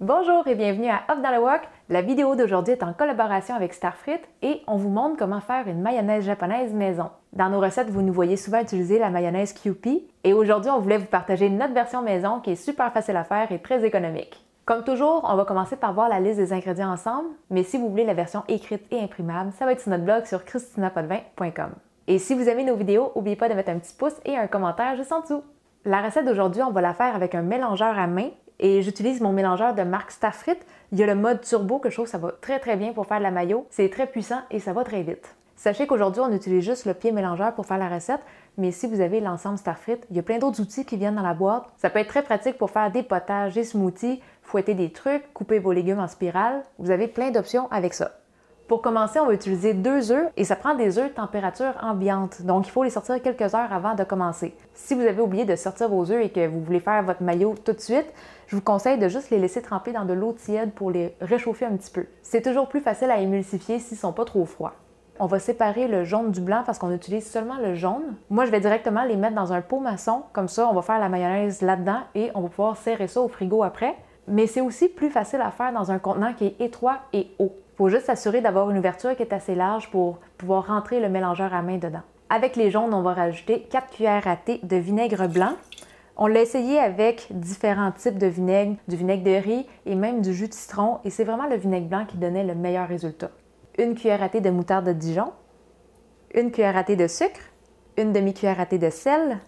Bonjour et bienvenue à Off dans le Wok. La vidéo d'aujourd'hui est en collaboration avec Starfrit et on vous montre comment faire une mayonnaise japonaise maison. Dans nos recettes, vous nous voyez souvent utiliser la mayonnaise Kewpie et aujourd'hui, on voulait vous partager notre version maison qui est super facile à faire et très économique. Comme toujours, on va commencer par voir la liste des ingrédients ensemble, mais si vous voulez la version écrite et imprimable, ça va être sur notre blog sur christinapotvin.com. Et si vous aimez nos vidéos, n'oubliez pas de mettre un petit pouce et un commentaire juste en dessous. La recette d'aujourd'hui, on va la faire avec un mélangeur à main. Et j'utilise mon mélangeur de marque Starfrit. Il y a le mode turbo que je trouve que ça va très bien pour faire de la mayo. C'est très puissant et ça va très vite. Sachez qu'aujourd'hui, on utilise juste le pied mélangeur pour faire la recette, mais si vous avez l'ensemble Starfrit, il y a plein d'autres outils qui viennent dans la boîte. Ça peut être très pratique pour faire des potages, des smoothies, fouetter des trucs, couper vos légumes en spirale. Vous avez plein d'options avec ça. Pour commencer, on va utiliser 2 œufs et ça prend des œufs température ambiante, donc il faut les sortir quelques heures avant de commencer. Si vous avez oublié de sortir vos œufs et que vous voulez faire votre mayo tout de suite, je vous conseille de juste les laisser tremper dans de l'eau tiède pour les réchauffer un petit peu. C'est toujours plus facile à émulsifier s'ils ne sont pas trop froids. On va séparer le jaune du blanc parce qu'on utilise seulement le jaune. Moi, je vais directement les mettre dans un pot maçon, comme ça on va faire la mayonnaise là-dedans et on va pouvoir serrer ça au frigo après. Mais c'est aussi plus facile à faire dans un contenant qui est étroit et haut. Il faut juste s'assurer d'avoir une ouverture qui est assez large pour pouvoir rentrer le mélangeur à main dedans. Avec les jaunes, on va rajouter 4 cuillères à thé de vinaigre blanc. On l'a essayé avec différents types de vinaigre, du vinaigre de riz et même du jus de citron et c'est vraiment le vinaigre blanc qui donnait le meilleur résultat. Une cuillère à thé de moutarde de Dijon, une cuillère à thé de sucre, une demi-cuillère à thé de sel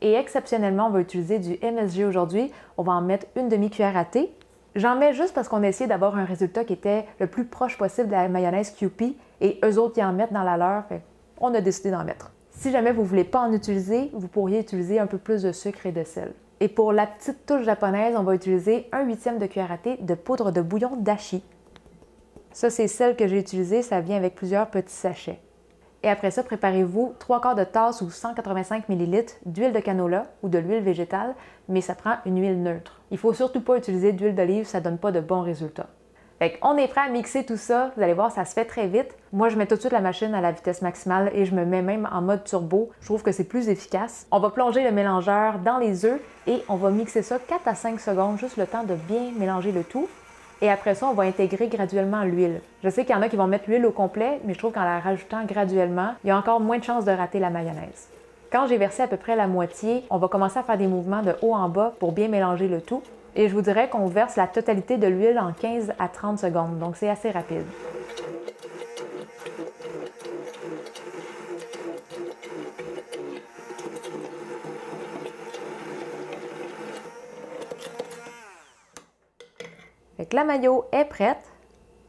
et exceptionnellement, on va utiliser du MSG aujourd'hui. On va en mettre une demi-cuillère à thé. J'en mets juste parce qu'on a essayé d'avoir un résultat qui était le plus proche possible de la mayonnaise Kewpie et eux autres, ils en mettent dans la leur, fait on a décidé d'en mettre. Si jamais vous ne voulez pas en utiliser, vous pourriez utiliser un peu plus de sucre et de sel. Et pour la petite touche japonaise, on va utiliser 1/8 de cuillère à thé de poudre de bouillon dashi. Ça, c'est celle que j'ai utilisée, ça vient avec plusieurs petits sachets. Et après ça, préparez-vous 3/4 de tasse ou 185 ml d'huile de canola ou de l'huile végétale, mais ça prend une huile neutre. Il ne faut surtout pas utiliser d'huile d'olive, ça ne donne pas de bons résultats. Fait qu'on est prêt à mixer tout ça, vous allez voir, ça se fait très vite. Moi, je mets tout de suite la machine à la vitesse maximale et je me mets même en mode turbo. Je trouve que c'est plus efficace. On va plonger le mélangeur dans les œufs et on va mixer ça 4 à 5 secondes, juste le temps de bien mélanger le tout. Et après ça, on va intégrer graduellement l'huile. Je sais qu'il y en a qui vont mettre l'huile au complet, mais je trouve qu'en la rajoutant graduellement, il y a encore moins de chances de rater la mayonnaise. Quand j'ai versé à peu près la moitié, on va commencer à faire des mouvements de haut en bas pour bien mélanger le tout. Et je vous dirais qu'on verse la totalité de l'huile en 15 à 30 secondes, donc c'est assez rapide. Fait que la mayo est prête.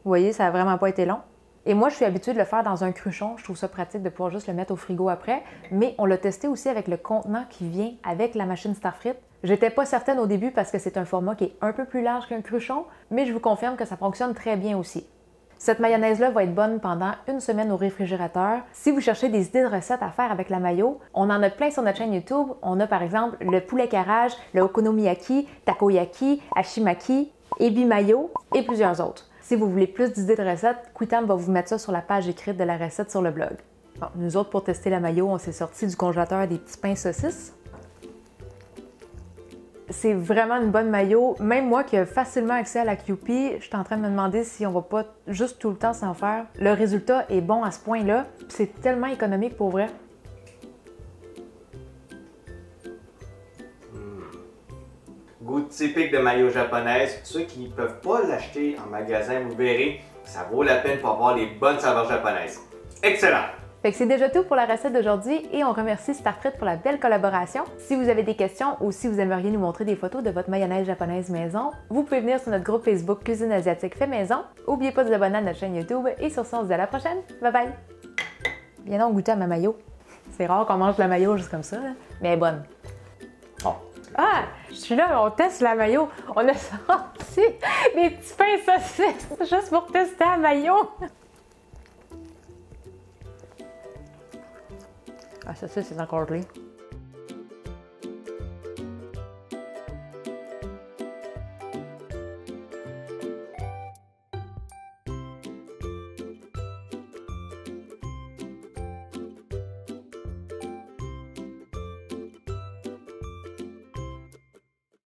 Vous voyez, ça n'a vraiment pas été long. Et moi, je suis habituée de le faire dans un cruchon. Je trouve ça pratique de pouvoir juste le mettre au frigo après. Mais on l'a testé aussi avec le contenant qui vient avec la machine Starfrit. J'étais pas certaine au début parce que c'est un format qui est un peu plus large qu'un cruchon, mais je vous confirme que ça fonctionne très bien aussi. Cette mayonnaise-là va être bonne pendant une semaine au réfrigérateur. Si vous cherchez des idées de recettes à faire avec la mayo, on en a plein sur notre chaîne YouTube. On a par exemple le poulet carrage, le okonomiyaki, takoyaki, hashimaki, ebi mayo et plusieurs autres. Si vous voulez plus d'idées de recettes, Quitam va vous mettre ça sur la page écrite de la recette sur le blog. Bon, nous autres, pour tester la mayo, on s'est sorti du congélateur des petits pains saucisses. C'est vraiment une bonne mayo. Même moi qui ai facilement accès à la Kewpie, je suis en train de me demander si on va pas juste tout le temps s'en faire. Le résultat est bon à ce point-là. C'est tellement économique pour vrai. Goût typique de mayo japonaise. Ceux qui ne peuvent pas l'acheter en magasin, vous verrez, ça vaut la peine pour avoir les bonnes saveurs japonaises. Excellent! Fait que c'est déjà tout pour la recette d'aujourd'hui et on remercie Starfrit pour la belle collaboration. Si vous avez des questions ou si vous aimeriez nous montrer des photos de votre mayonnaise japonaise maison, vous pouvez venir sur notre groupe Facebook Cuisine Asiatique Fait Maison. N'oubliez pas de vous abonner à notre chaîne YouTube et sur ce, on se dit à la prochaine. Bye bye! Viens donc goûter à ma mayo. C'est rare qu'on mange la mayo juste comme ça, là. Mais elle est bonne. Oh. Ah! Je suis là, on teste la mayo. On a sorti des petits pains saucisses juste pour tester la mayo. Ah, ça, c'est encore gelé.